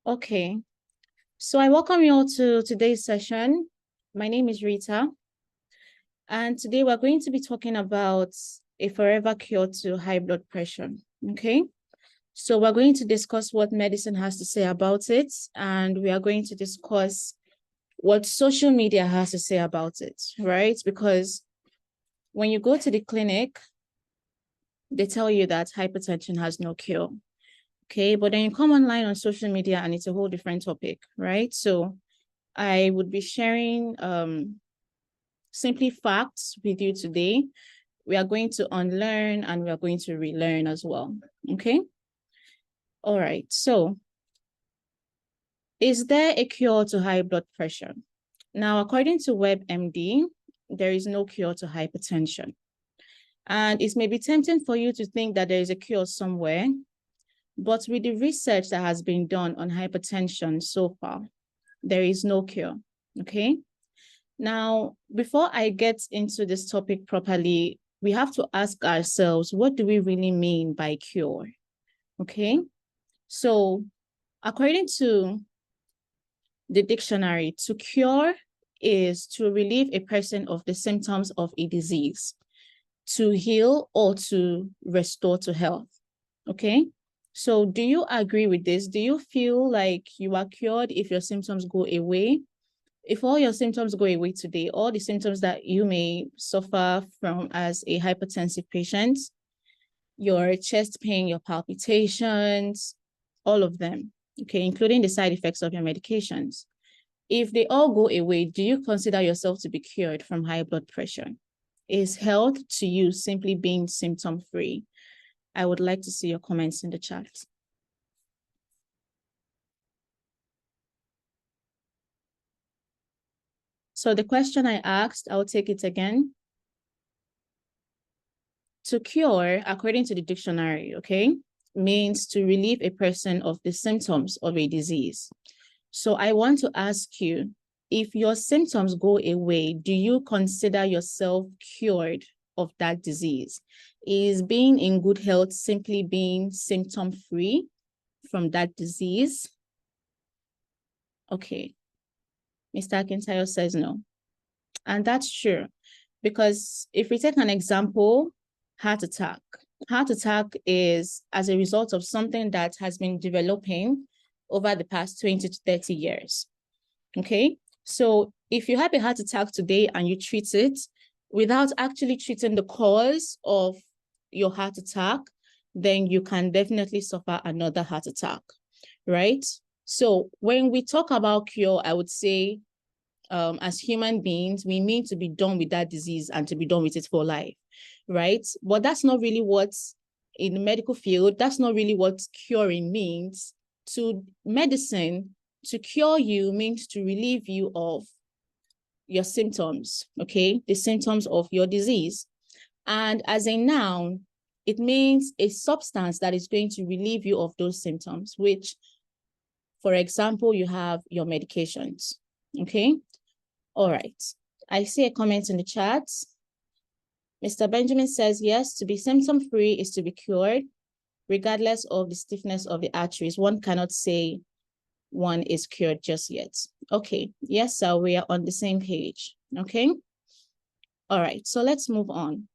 Okay, so I welcome you all to today's session. My name is Rita, and today we're going to be talking about a forever cure to high blood pressure. Okay, so we're going to discuss what medicine has to say about it, and we are going to discuss what social media has to say about it, right? Because when you go to the clinic, they tell you that hypertension has no cure. Okay, but then you come online on social media and it's a whole different topic, right? So I would be sharing simply facts with you today. We are going to unlearn and we are going to relearn as well. Okay. All right. So, is there a cure to high blood pressure? Now, according to WebMD, there is no cure to hypertension. And it may be tempting for you to think that there is a cure somewhere, but with the research that has been done on hypertension so far, there is no cure. Okay. Now, before I get into this topic properly, we have to ask ourselves, what do we really mean by cure? Okay. So, according to the dictionary, to cure is to relieve a person of the symptoms of a disease, to heal or to restore to health. Okay. So, do you agree with this? Do you feel like you are cured if your symptoms go away? If all your symptoms go away today, all the symptoms that you may suffer from as a hypertensive patient, your chest pain, your palpitations, all of them, okay, including the side effects of your medications. If they all go away, do you consider yourself to be cured from high blood pressure? Is health to you simply being symptom-free? I would like to see your comments in the chat. So the question I asked, I'll take it again. To cure, according to the dictionary, okay, means to relieve a person of the symptoms of a disease. So I want to ask you, if your symptoms go away, do you consider yourself cured of that disease? Is being in good health simply being symptom-free from that disease? Okay. Mr. Akintayo says no. And that's true, because if we take an example, heart attack. Heart attack is as a result of something that has been developing over the past 20 to 30 years. Okay, so if you have a heart attack today and you treat it without actually treating the cause of your heart attack, then you can definitely suffer another heart attack, right? So when we talk about cure, I would say as human beings, we mean to be done with that disease and to be done with it for life, right? But that's not really what, in the medical field, that's not really what curing means. To medicine, to cure you means to relieve you of your symptoms, okay? The symptoms of your disease. And as a noun, it means a substance that is going to relieve you of those symptoms, which, for example, you have your medications, okay? All right. I see a comment in the chat. Mr. Benjamin says, yes, to be symptom-free is to be cured, regardless of the stiffness of the arteries. One cannot say one is cured just yet. Okay. Yes, sir, we are on the same page. Okay. All right. So let's move on.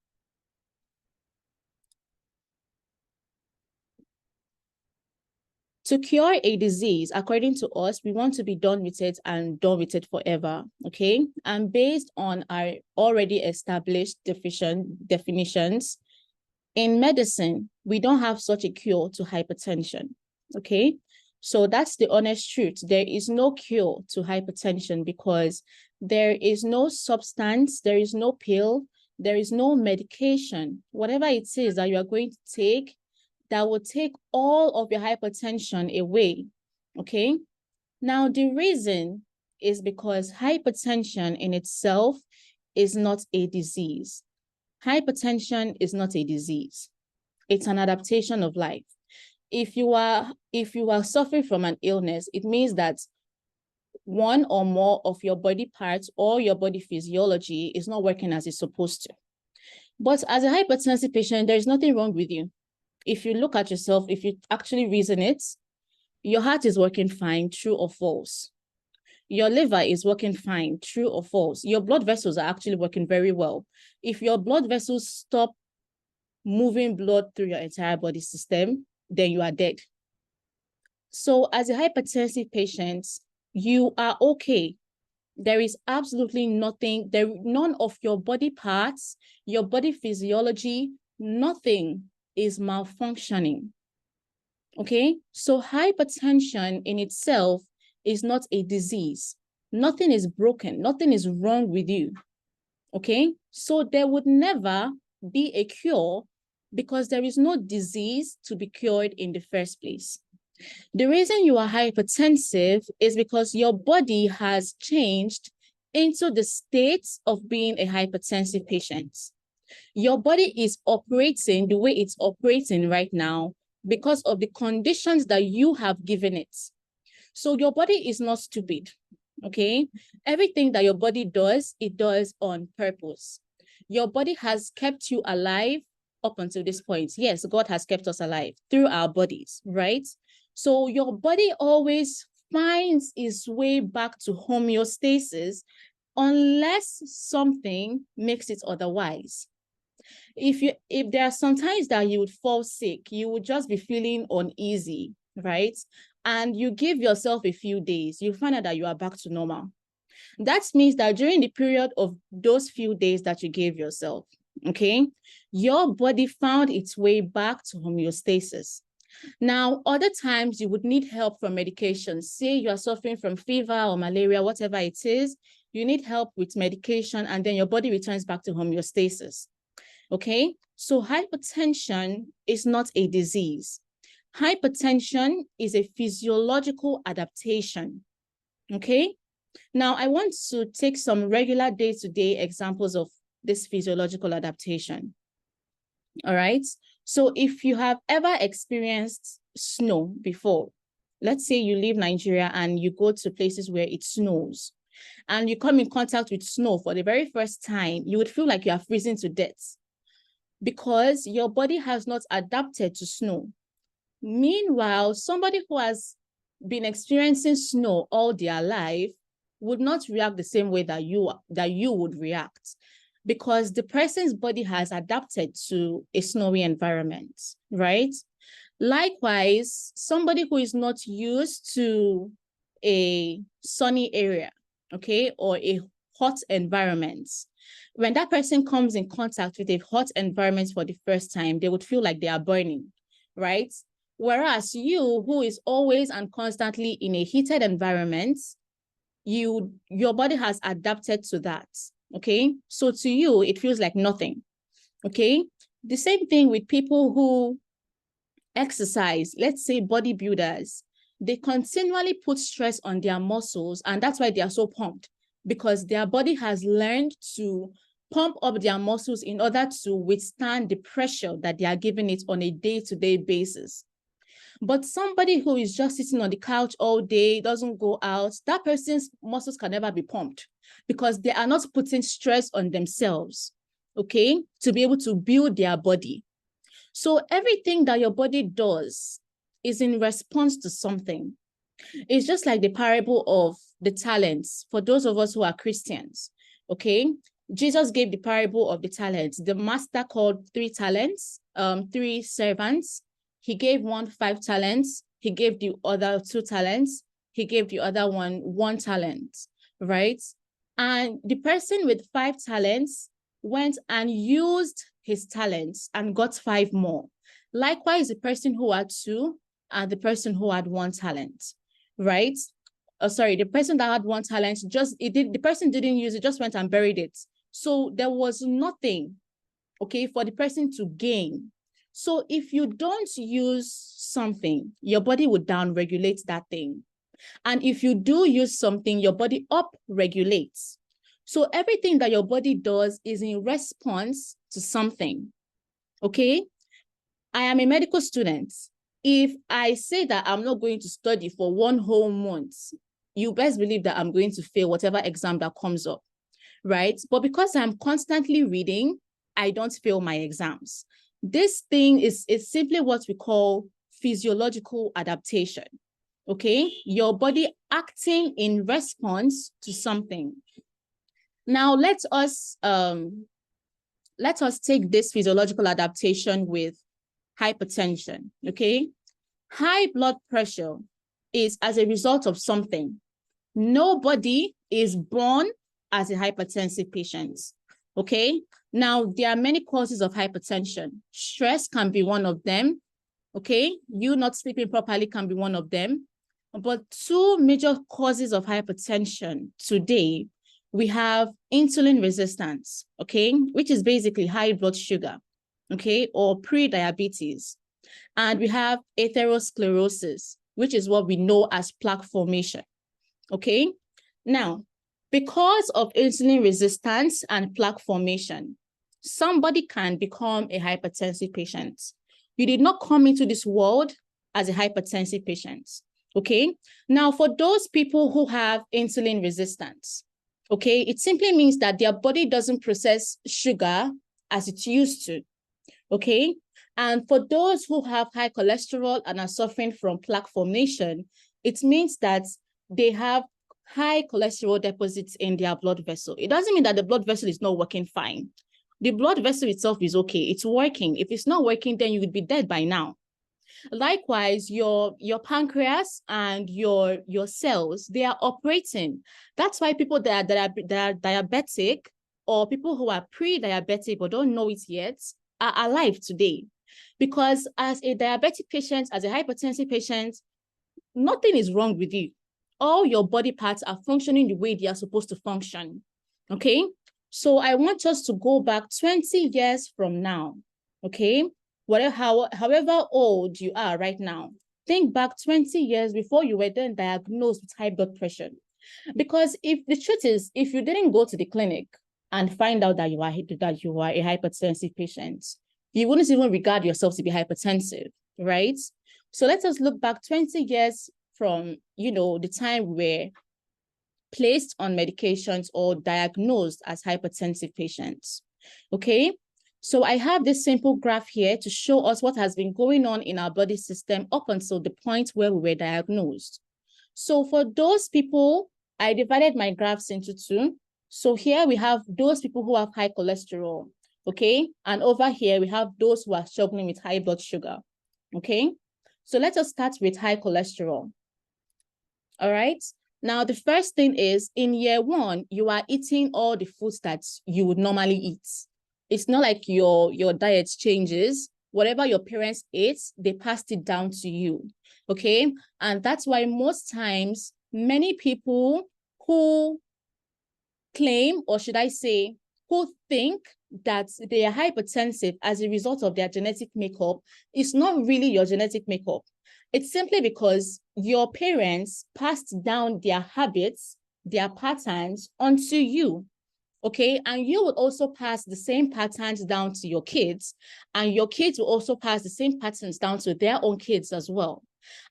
To cure a disease, according to us, we want to be done with it and done with it forever, okay? And based on our already established definitions, in medicine, we don't have such a cure to hypertension, okay? So that's the honest truth. There is no cure to hypertension because there is no substance, there is no pill, there is no medication, whatever it is that you are going to take that will take all of your hypertension away, okay? Now, the reason is because hypertension in itself is not a disease. Hypertension is not a disease. It's an adaptation of life. If you are suffering from an illness, it means that one or more of your body parts or your body physiology is not working as it's supposed to. But as a hypertensive patient, there's nothing wrong with you. If you look at yourself, if you actually reason it, Your heart is working fine, true or false? Your liver is working fine, true or false? Your blood vessels are actually working very well. If your blood vessels stop moving blood through your entire body system, then you are dead. So as a hypertensive patient, you are okay. There is absolutely nothing, none of your body parts, your body physiology, nothing is malfunctioning. Okay, so hypertension in itself is not a disease. Nothing is broken, nothing is wrong with you. Okay, so there would never be a cure because there is no disease to be cured in the first place. The reason you are hypertensive is because your body has changed into the state of being a hypertensive patient. Your body is operating the way it's operating right now because of the conditions that you have given it. So your body is not stupid, okay? Everything that your body does, it does on purpose. Your body has kept you alive up until this point. Yes, God has kept us alive through our bodies, right? So your body always finds its way back to homeostasis unless something makes it otherwise. If there are some times that you would fall sick, you would just be feeling uneasy, right? And you give yourself a few days, you find out that you are back to normal. That means that during the period of those few days that you gave yourself, okay, your body found its way back to homeostasis. Now, other times you would need help from medication. Say you are suffering from fever or malaria, whatever it is, you need help with medication, and then your body returns back to homeostasis. Okay, so hypertension is not a disease. Hypertension is a physiological adaptation. Okay, now I want to take some regular day-to-day examples of this physiological adaptation. All right, so if you have ever experienced snow before, let's say you leave Nigeria and you go to places where it snows, and you come in contact with snow for the very first time, you would feel like you are freezing to death because your body has not adapted to snow. Meanwhile, somebody who has been experiencing snow all their life would not react the same way that you would react, because the person's body has adapted to a snowy environment, right? Likewise, somebody who is not used to a sunny area, okay, or a hot environment, when that person comes in contact with a hot environment for the first time, they would feel like they are burning, right? Whereas you, who is always and constantly in a heated environment, your body has adapted to that, okay? So to you, it feels like nothing, okay? The same thing with people who exercise, let's say bodybuilders, they continually put stress on their muscles, and that's why they are so pumped, because their body has learned to pump up their muscles in order to withstand the pressure that they are giving it on a day-to-day basis. But somebody who is just sitting on the couch all day, doesn't go out, that person's muscles can never be pumped because they are not putting stress on themselves, okay, to be able to build their body. So everything that your body does is in response to something. It's just like the parable of the talents for those of us who are Christians, okay? Jesus gave the parable of the talents. The master called 3 talents, 3 servants. He gave one 5 talents. He gave the other 2 talents. He gave the other one 1 talent, right? And the person with 5 talents went and used his talents and got 5 more. Likewise, the person who had 2 and the person who had 1 talent, right? Sorry, the person that had 1 talent, the person didn't use it, just went and buried it. So there was nothing, okay, for the person to gain. So if you don't use something, your body would down-regulate that thing. And if you do use something, your body up-regulates. So everything that your body does is in response to something, okay? I am a medical student. If I say that I'm not going to study for 1 whole month, you best believe that I'm going to fail whatever exam that comes up, right? But because I'm constantly reading, I don't fail my exams. This thing is simply what we call physiological adaptation. okay? Your body acting in response to something. Now, let us take this physiological adaptation with hypertension, okay? High blood pressure is as a result of something. Nobody is born as a hypertensive patient, okay? Now, there are many causes of hypertension. Stress can be one of them, okay? You not sleeping properly can be one of them. But two major causes of hypertension today, we have insulin resistance, okay? Which is basically high blood sugar, okay? Or pre-diabetes. And we have atherosclerosis, which is what we know as plaque formation, okay? Now, because of insulin resistance and plaque formation, somebody can become a hypertensive patient. You did not come into this world as a hypertensive patient, okay? Now, for those people who have insulin resistance, okay, it simply means that their body doesn't process sugar as it used to, okay? And for those who have high cholesterol and are suffering from plaque formation, it means that they have high cholesterol deposits in their blood vessel. It doesn't mean that the blood vessel is not working fine. The blood vessel itself is okay. It's working. If it's not working, then you would be dead by now. Likewise, your pancreas and your cells, they are operating. That's why people that are diabetic, or people who are pre-diabetic but don't know it yet, are alive today. Because as a diabetic patient, as a hypertensive patient, nothing is wrong with you. All your body parts are functioning the way they are supposed to function, okay? So I want us to go back 20 years from now, okay? However old you are right now, think back 20 years before you were then diagnosed with high blood pressure. Because if the truth is, if you didn't go to the clinic and find out that you are a hypertensive patient, you wouldn't even regard yourself to be hypertensive, right? So let us look back 20 years from, the time we were placed on medications or diagnosed as hypertensive patients, okay? So I have this simple graph here to show us what has been going on in our body system up until the point where we were diagnosed. So for those people, I divided my graphs into two. So here we have those people who have high cholesterol, okay? And over here, we have those who are struggling with high blood sugar, okay? So let us start with high cholesterol, all right? Now, the first thing is, in year one, you are eating all the foods that you would normally eat. It's not like your diet changes. Whatever your parents ate, they passed it down to you, okay? And that's why most times, many people who claim, or should I say, who think that they are hypertensive as a result of their genetic makeup, is not really your genetic makeup. It's simply because your parents passed down their habits, their patterns onto you, okay? And you would also pass the same patterns down to your kids, and your kids will also pass the same patterns down to their own kids as well.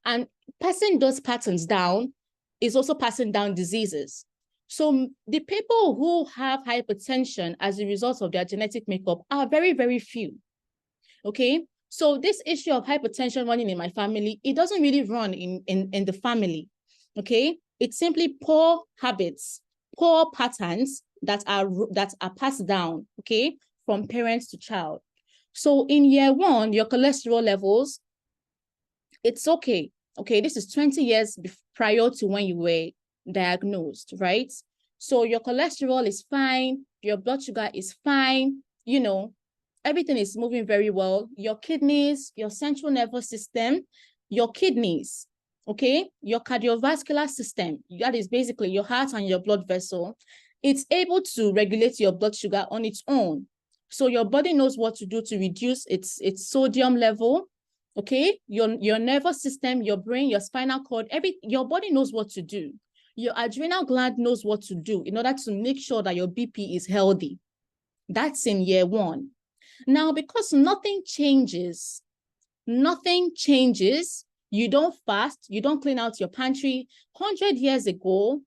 And passing those patterns down is also passing down diseases. So the people who have hypertension as a result of their genetic makeup are very, very few, okay? So this issue of hypertension running in my family, it doesn't really run in the family, okay? It's simply poor habits, poor patterns that are passed down, okay, from parents to child. So in year one, your cholesterol levels, it's okay. Okay, this is 20 years prior to when you were diagnosed, right? So your cholesterol is fine, your blood sugar is fine, everything is moving very well. Your kidneys, your central nervous system, your kidneys, okay, your cardiovascular system, that is basically your heart and your blood vessel, it's able to regulate your blood sugar on its own. So your body knows what to do to reduce its sodium level, okay? Your nervous system, your brain, your spinal cord, your body knows what to do. Your adrenal gland knows what to do in order to make sure that your BP is healthy. That's in year one. Now, because nothing changes, you don't fast, you don't clean out your pantry. 100 years ago,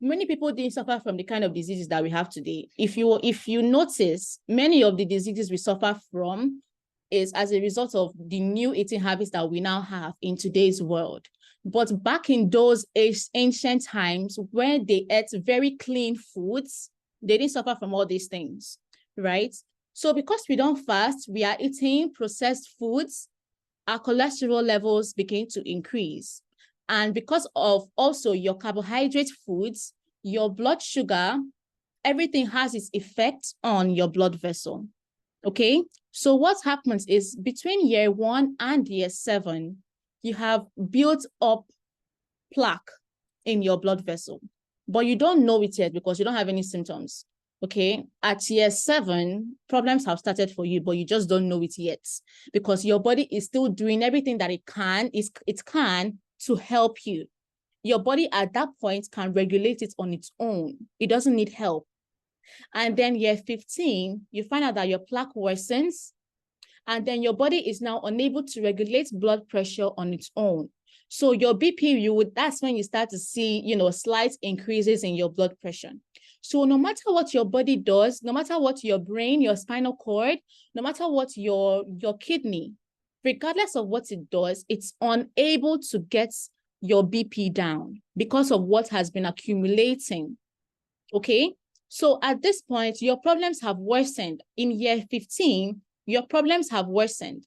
many people didn't suffer from the kind of diseases that we have today. If you notice, many of the diseases we suffer from is as a result of the new eating habits that we now have in today's world. But back in those ancient times where they ate very clean foods, they didn't suffer from all these things, right? So because we don't fast, we are eating processed foods, our cholesterol levels begin to increase. And because of also your carbohydrate foods, your blood sugar, everything has its effect on your blood vessel. Okay, so what happens is between year 1 and year 7, you have built up plaque in your blood vessel, but you don't know it yet because you don't have any symptoms. Okay, at year 7, problems have started for you, but you just don't know it yet because your body is still doing everything that it can to help you. Your body at that point can regulate it on its own. It doesn't need help. And then year 15, you find out that your plaque worsens, and then your body is now unable to regulate blood pressure on its own. So your BP, that's when you start to see, slight increases in your blood pressure. So no matter what your body does, no matter what your brain, your spinal cord, no matter what your kidney, regardless of what it does, it's unable to get your BP down because of what has been accumulating. Okay? So at this point, your problems have worsened. In year 15, your problems have worsened.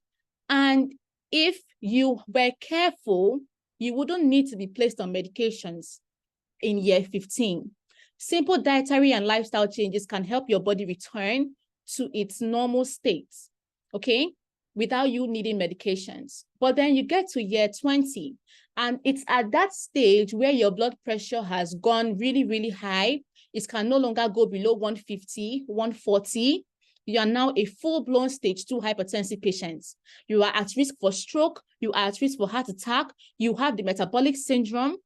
And if you were careful, you wouldn't need to be placed on medications in year 15. Simple dietary and lifestyle changes can help your body return to its normal state, okay, without you needing medications. But then you get to year 20, and it's at that stage where your blood pressure has gone really, really high. It can no longer go below 150, 140. You are now a full-blown stage 2 hypertensive patient. You are at risk for stroke. You are at risk for heart attack. You have the metabolic syndrome.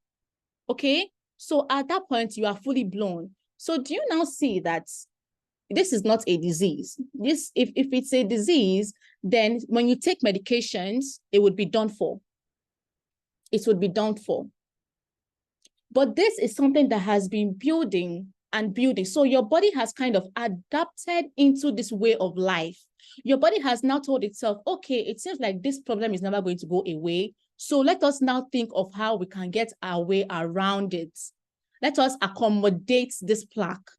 Okay? So at that point, you are fully blown. So do you now see that this is not a disease? If it's a disease, then when you take medications, it would be done for. It would be done for. But this is something that has been building and building. So your body has kind of adapted into this way of life. Your body has now told itself, okay, it seems like this problem is never going to go away. So let us now think of how we can get our way around it. Let us accommodate this plaque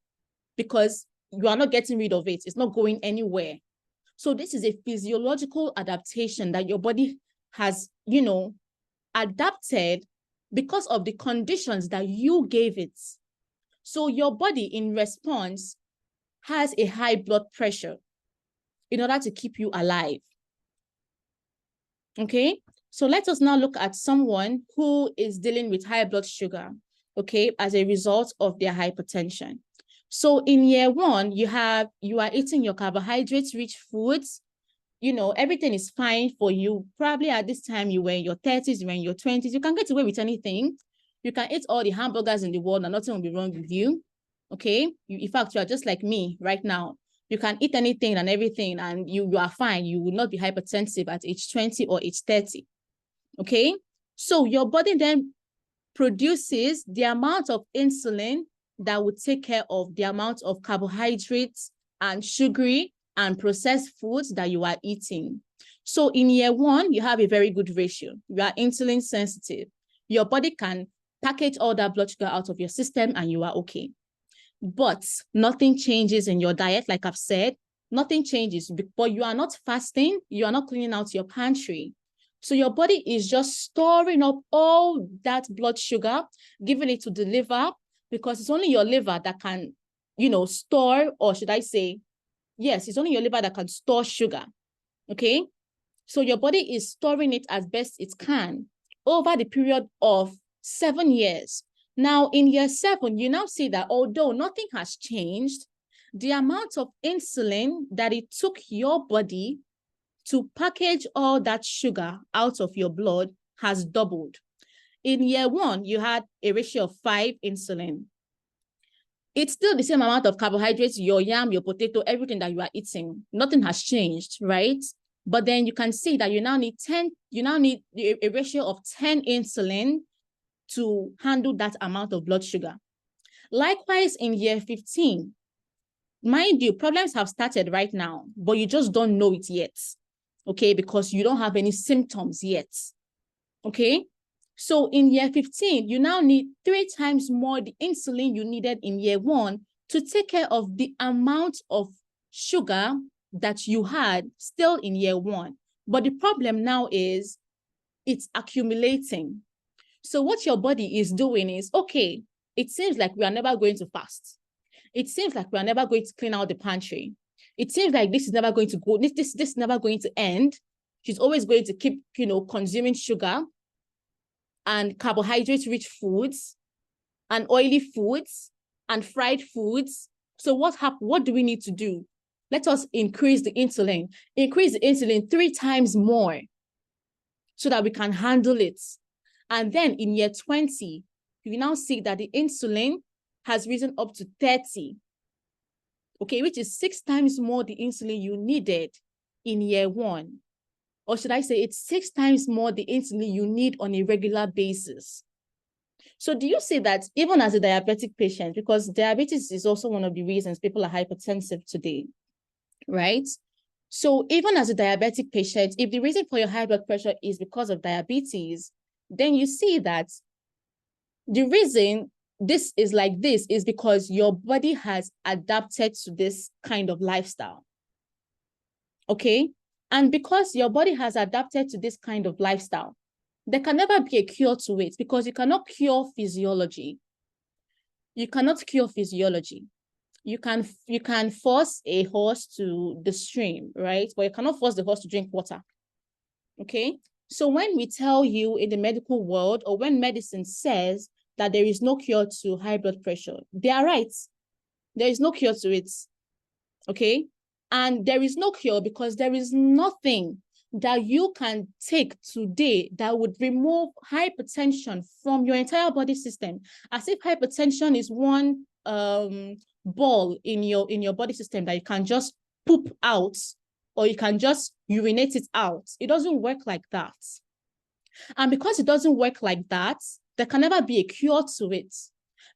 because you are not getting rid of it. It's not going anywhere. So this is a physiological adaptation that your body has, adapted because of the conditions that you gave it. So your body in response has a high blood pressure in order to keep you alive. Okay, so let us now look at someone who is dealing with high blood sugar, okay, as a result of their hypertension. So in year 1, you are eating your carbohydrate-rich foods. Everything is fine for you. Probably at this time, you were in your 30s, you were in your 20s. You can get away with anything. You can eat all the hamburgers in the world and nothing will be wrong with you. Okay? In fact, you are just like me right now. You can eat anything and everything and you are fine. You will not be hypertensive at age 20 or age 30. Okay? So your body then produces the amount of insulin that would take care of the amount of carbohydrates and sugary and processed foods that you are eating. So in year 1, you have a very good ratio. You are insulin sensitive. Your body can package all that blood sugar out of your system and you are okay. But nothing changes in your diet, like I've said. Nothing changes, but you are not fasting. You are not cleaning out your pantry. So your body is just storing up all that blood sugar, giving it to the liver, because it's only your liver that can, store, or should I say, yes, it's only your liver that can store sugar, okay? So your body is storing it as best it can over the period of 7 years. Now, in year 7, you now see that although nothing has changed, the amount of insulin that it took your body to package all that sugar out of your blood has doubled. In year 1, you had a ratio of 5 insulin. It's still the same amount of carbohydrates, your yam, your potato, everything that you are eating. Nothing has changed, right? But then you can see that you now need a ratio of 10 insulin to handle that amount of blood sugar. Likewise, in year 15, mind you, problems have started right now, but you just don't know it yet. okay, because you don't have any symptoms yet, okay? So in year 15, you now need 3 times more the insulin you needed in year 1 to take care of the amount of sugar that you had still in year 1. But the problem now is it's accumulating. So what your body is doing is, okay, it seems like we are never going to fast. It seems like we are never going to clean out the pantry. It seems like this is never going to go, this is never going to end. She's always going to keep, consuming sugar and carbohydrate-rich foods and oily foods and fried foods. So what do we need to do? Let us increase the insulin 3 times more so that we can handle it. And then in year 20, you now see that the insulin has risen up to 30, okay, which is 6 times more the insulin you needed in year 1. Or should I say it's 6 times more the insulin you need on a regular basis. So do you see that even as a diabetic patient, because diabetes is also one of the reasons people are hypertensive today, right? So even as a diabetic patient, if the reason for your high blood pressure is because of diabetes, then you see that the reason this is like this is because your body has adapted to this kind of lifestyle, okay? And because your body has adapted to this kind of lifestyle, there can never be a cure to it because you cannot cure physiology. You cannot cure physiology. You can force a horse to the stream, right? But you cannot force the horse to drink water, okay? So when we tell you in the medical world, or when medicine says that there is no cure to high blood pressure, they are right. There is no cure to it, okay? And there is no cure because there is nothing that you can take today that would remove hypertension from your entire body system, as if hypertension is one ball in your body system that you can just poop out or you can just urinate it out. It doesn't work like that. And because it doesn't work like that, there can never be a cure to it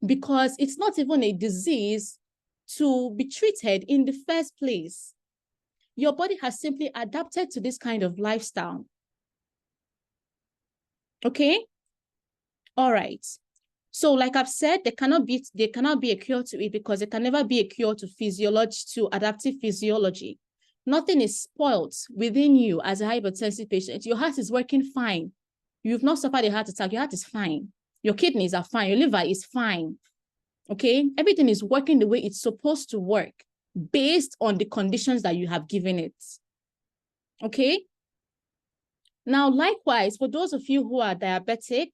because it's not even a disease to be treated in the first place. Your body has simply adapted to this kind of lifestyle. Okay? All right. So like I've said, there cannot be a cure to it because there can never be a cure to physiology, to adaptive physiology. Nothing is spoiled within you as a hypertensive patient. Your heart is working fine. You've not suffered a heart attack. Your heart is fine. Your kidneys are fine. Your liver is fine. Okay? Everything is working the way it's supposed to work based on the conditions that you have given it. Okay? Now, likewise, for those of you who are diabetic,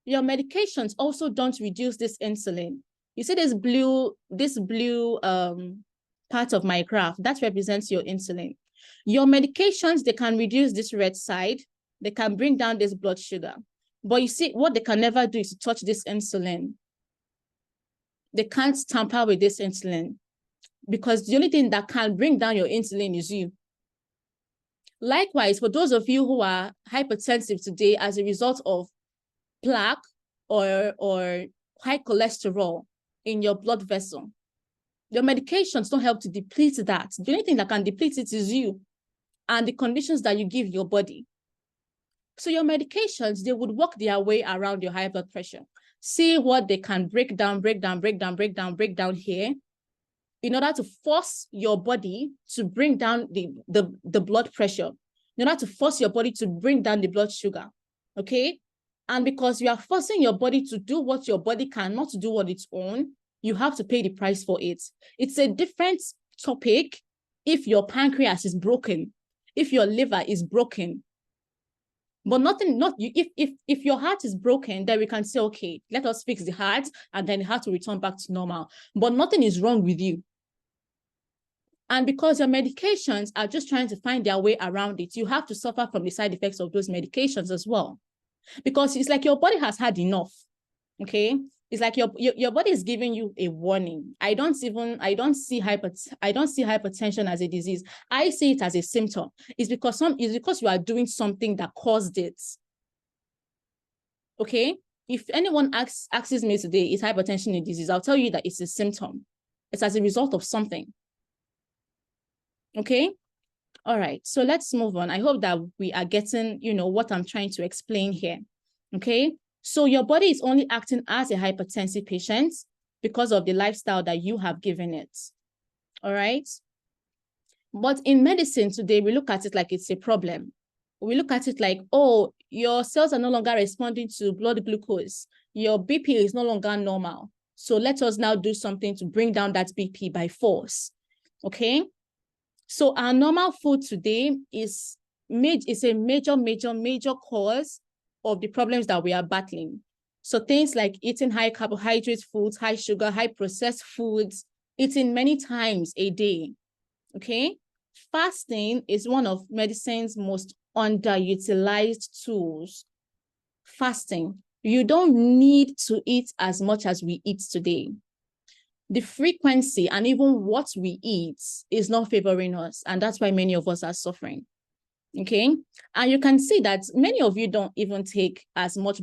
your medications also don't reduce this insulin. You see this blue part of my graph, that represents your insulin. Your medications, they can reduce this red side. They can bring down this blood sugar. But you see, what they can never do is to touch this insulin. They can't tamper with this insulin because the only thing that can bring down your insulin is you. Likewise, for those of you who are hypertensive today as a result of plaque or high cholesterol in your blood vessel, your medications don't help to deplete that. The only thing that can deplete it is you and the conditions that you give your body. So your medications, they would work their way around your high blood pressure. See what they can break down here in order to force your body to bring down the blood pressure, in order to force your body to bring down the blood sugar, okay? And because you are forcing your body to do what your body cannot do on its own, you have to pay the price for it. It's a different topic if your pancreas is broken, if your liver is broken. But if your heart is broken, then we can say, okay, let us fix the heart and then the heart will return back to normal. But nothing is wrong with you. And because your medications are just trying to find their way around it, you have to suffer from the side effects of those medications as well. Because it's like your body has had enough, okay? It's like your body is giving you a warning. I don't see hypertension as a disease. I see it as a symptom. It's because you are doing something that caused it. Okay? If anyone asks me today, is hypertension a disease? I'll tell you that it's a symptom. It's as a result of something. Okay? All right, so let's move on. I hope that we are getting, what I'm trying to explain here. Okay, so your body is only acting as a hypertensive patient because of the lifestyle that you have given it. All right. But in medicine today, we look at it like it's a problem. We look at it like, oh, your cells are no longer responding to blood glucose. Your BP is no longer normal. So let us now do something to bring down that BP by force. Okay. So our normal food today is a major cause of the problems that we are battling. So things like eating high carbohydrate foods, high sugar, high processed foods, eating many times a day. Okay. Fasting is one of medicine's most underutilized tools. Fasting. You don't need to eat as much as we eat today. The frequency and even what we eat is not favoring us. And that's why many of us are suffering. Okay. And you can see that many of you don't even take as much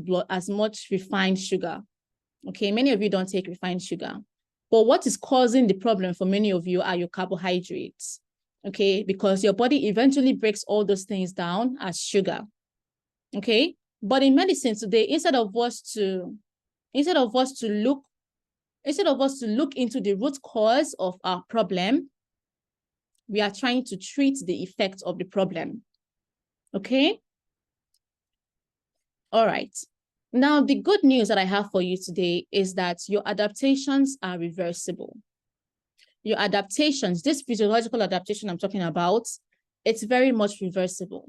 refined sugar. Okay. Many of you don't take refined sugar. But what is causing the problem for many of you are your carbohydrates. Okay. Because your body eventually breaks all those things down as sugar. Okay. But in medicine today, instead of us to look into the root cause of our problem, we are trying to treat the effect of the problem. Okay? All right. Now, the good news that I have for you today is that your adaptations are reversible. Your adaptations, this physiological adaptation I'm talking about, it's very much reversible.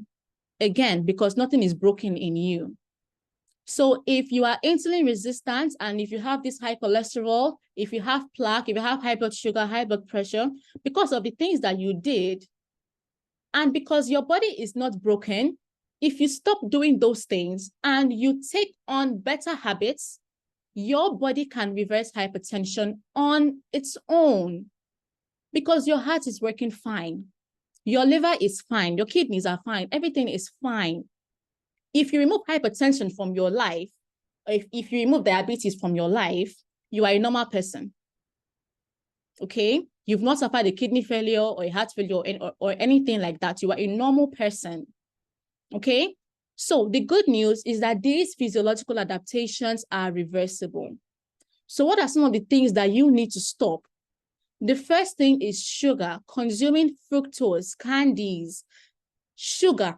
Again, because nothing is broken in you. So if you are insulin resistant and if you have this high cholesterol, if you have plaque, if you have high blood sugar, high blood pressure, because of the things that you did, and because your body is not broken, if you stop doing those things and you take on better habits, your body can reverse hypertension on its own because your heart is working fine. Your liver is fine. Your kidneys are fine. Everything is fine. If you remove hypertension from your life, if you remove diabetes from your life, you are a normal person. Okay? You've not suffered a kidney failure or a heart failure or anything like that. You are a normal person. Okay? So the good news is that these physiological adaptations are reversible. So what are some of the things that you need to stop? The first thing is sugar, consuming fructose, candies. Sugar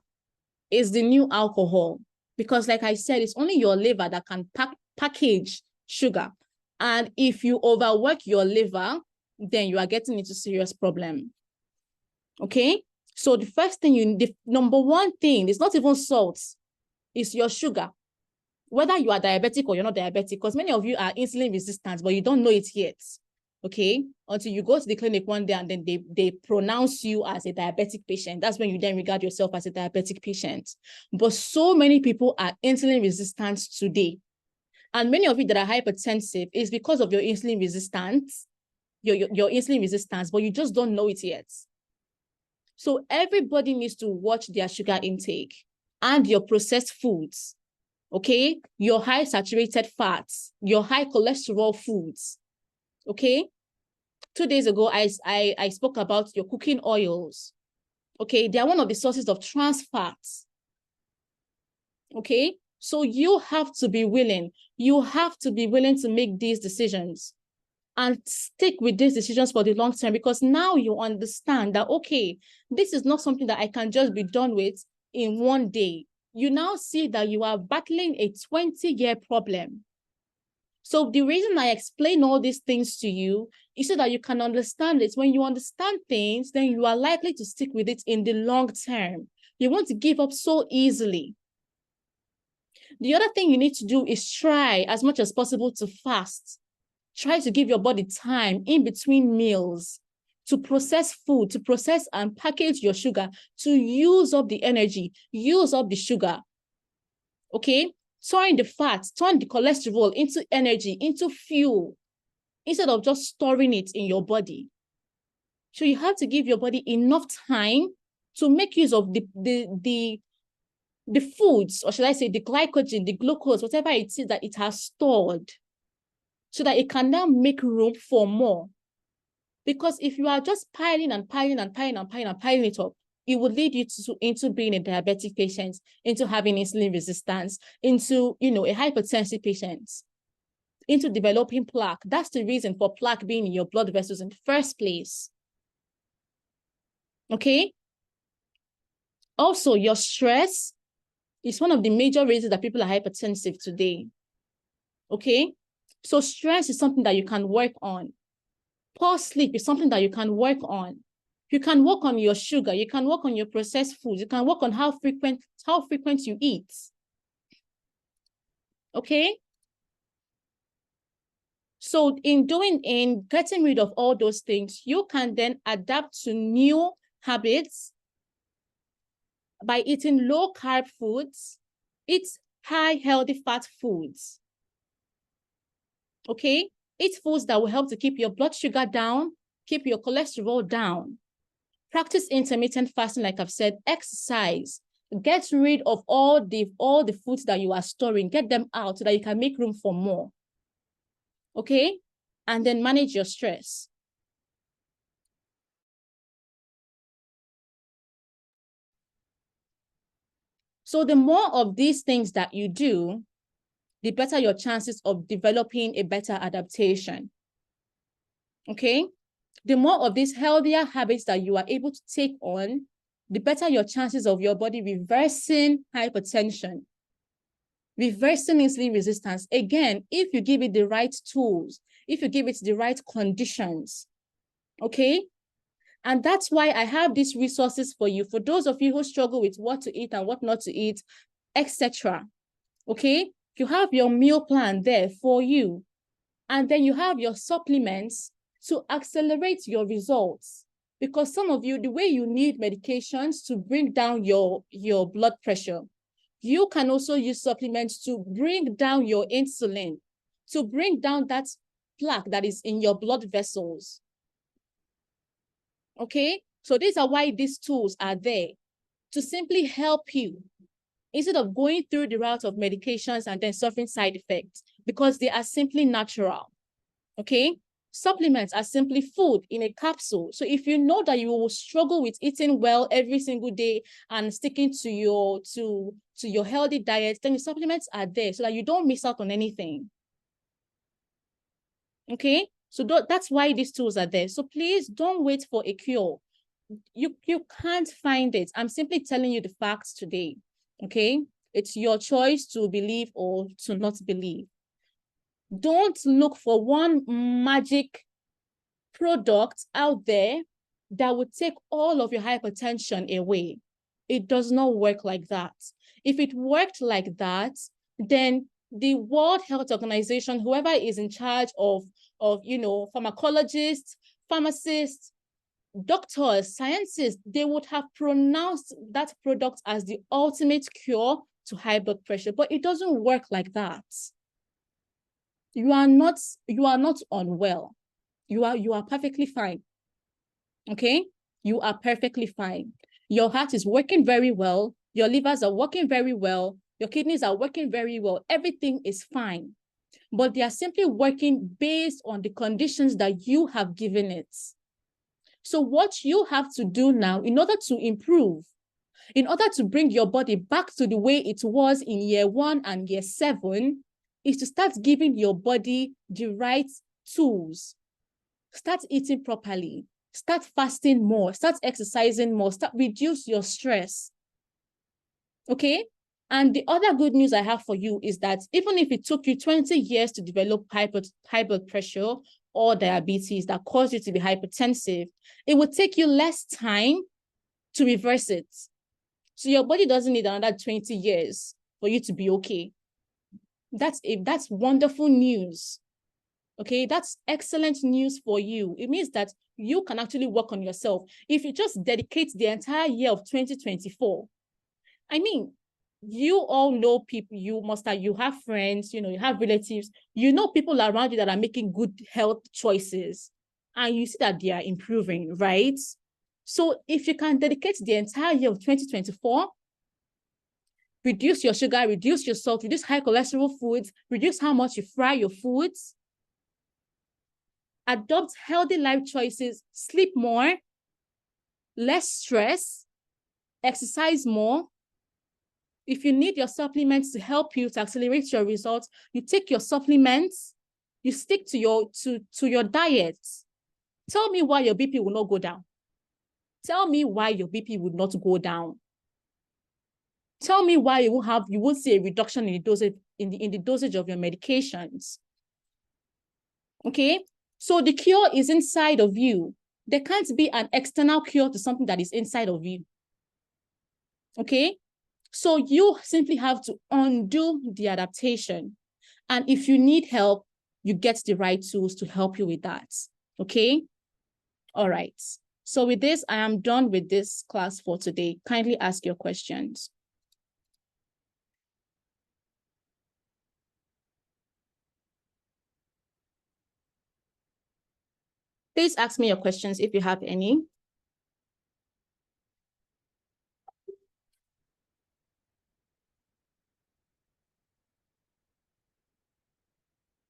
is the new alcohol because, like I said, it's only your liver that can package sugar. And if you overwork your liver, then you are getting into serious problem. Okay? So the first thing the number one thing is not even salt, it's your sugar. Whether you are diabetic or you're not diabetic, because many of you are insulin resistant, but you don't know it yet. Okay, until you go to the clinic one day and then they pronounce you as a diabetic patient. That's when you then regard yourself as a diabetic patient. But so many people are insulin resistant today. And many of you that are hypertensive is because of your insulin resistance, your insulin resistance, but you just don't know it yet. So everybody needs to watch their sugar intake and your processed foods. Okay, your high saturated fats, your high cholesterol foods. Okay, 2 days ago, I spoke about your cooking oils. Okay, they are one of the sources of trans fats. Okay, so you have to be willing. You have to be willing to make these decisions and stick with these decisions for the long term, because now you understand that, okay, this is not something that I can just be done with in one day. You now see that you are battling a 20-year problem. So the reason I explain all these things to you is so that you can understand it. When you understand things, then you are likely to stick with it in the long term. You won't give up so easily. The other thing you need to do is try as much as possible to fast. Try to give your body time in between meals to process food, to process and package your sugar, to use up the energy, use up the sugar. Okay? Turn the fat, turn the cholesterol into energy, into fuel, instead of just storing it in your body. So you have to give your body enough time to make use of the foods, or should I say the glycogen, the glucose, whatever it is that it has stored, so that it can now make room for more. Because if you are just piling and piling and piling and piling and piling it up, it would lead you into being a diabetic patient, into having insulin resistance, into, a hypertensive patient, into developing plaque. That's the reason for plaque being in your blood vessels in the first place. Okay? Also, your stress is one of the major reasons that people are hypertensive today. Okay? So stress is something that you can work on. Poor sleep is something that you can work on. You can work on your sugar. You can work on your processed foods. You can work on how frequent you eat. Okay? So in getting rid of all those things, you can then adapt to new habits by eating low-carb foods, eat high healthy fat foods. Okay? Eat foods that will help to keep your blood sugar down, keep your cholesterol down. Practice intermittent fasting, like I've said, exercise. Get rid of all the foods that you are storing, get them out so that you can make room for more. Okay? And then manage your stress. So the more of these things that you do, the better your chances of developing a better adaptation. Okay? The more of these healthier habits that you are able to take on, the better your chances of your body reversing hypertension, reversing insulin resistance. Again, if you give it the right tools, if you give it the right conditions, okay? And that's why I have these resources for you, for those of you who struggle with what to eat and what not to eat, etc. Okay? You have your meal plan there for you. And then you have your supplements to accelerate your results. Because some of you, the way you need medications to bring down your blood pressure, you can also use supplements to bring down your insulin, to bring down that plaque that is in your blood vessels. Okay? So these are why these tools are there, to simply help you instead of going through the route of medications and then suffering side effects, because they are simply natural. Okay? Supplements are simply food in a capsule. So if you know that you will struggle with eating well every single day and sticking to your healthy diet, then the supplements are there so that you don't miss out on anything. Okay? So that's why these tools are there. So please don't wait for a cure. You can't find it. I'm simply telling you the facts today. Okay? It's your choice to believe or to not believe. Don't look for one magic product out there that would take all of your hypertension away. It does not work like that. If it worked like that, then the World Health Organization, whoever is in charge of pharmacologists, pharmacists, doctors, scientists, they would have pronounced that product as the ultimate cure to high blood pressure, but it doesn't work like that. You are not unwell. You are perfectly fine. Okay? You are perfectly fine. Your heart is working very well. Your livers are working very well. Your kidneys are working very well. Everything is fine. But they are simply working based on the conditions that you have given it. So what you have to do now in order to improve, in order to bring your body back to the way it was in year 1 and year 7, is to start giving your body the right tools. Start eating properly. Start fasting more. Start exercising more. Reduce your stress. Okay? And the other good news I have for you is that even if it took you 20 years to develop high blood pressure or diabetes that caused you to be hypertensive, it would take you less time to reverse it. So your body doesn't need another 20 years for you to be okay. That's wonderful news. Okay, that's excellent news for you. It means that you can actually work on yourself. If you just dedicate the entire year of 2024, I mean, you all know people, you have friends, you have relatives, people around you that are making good health choices, and you see that they are improving, right? So if you can dedicate the entire year of 2024, reduce your sugar, reduce your salt, reduce high cholesterol foods, reduce how much you fry your foods, adopt healthy life choices, sleep more, less stress, exercise more. If you need your supplements to help you to accelerate your results, you take your supplements, you stick to your diet. Tell me why your BP will not go down. Tell me why your BP would not go down. Tell me why you won't see a reduction in the dosage in the dosage of your medications. Okay, so the cure is inside of you. There can't be an external cure to something that is inside of you. Okay, so you simply have to undo the adaptation. And if you need help, you get the right tools to help you with that. Okay, all right. So with this, I am done with this class for today. Kindly ask your questions. Please ask me your questions if you have any.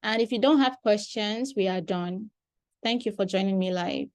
And if you don't have questions, we are done. Thank you for joining me live.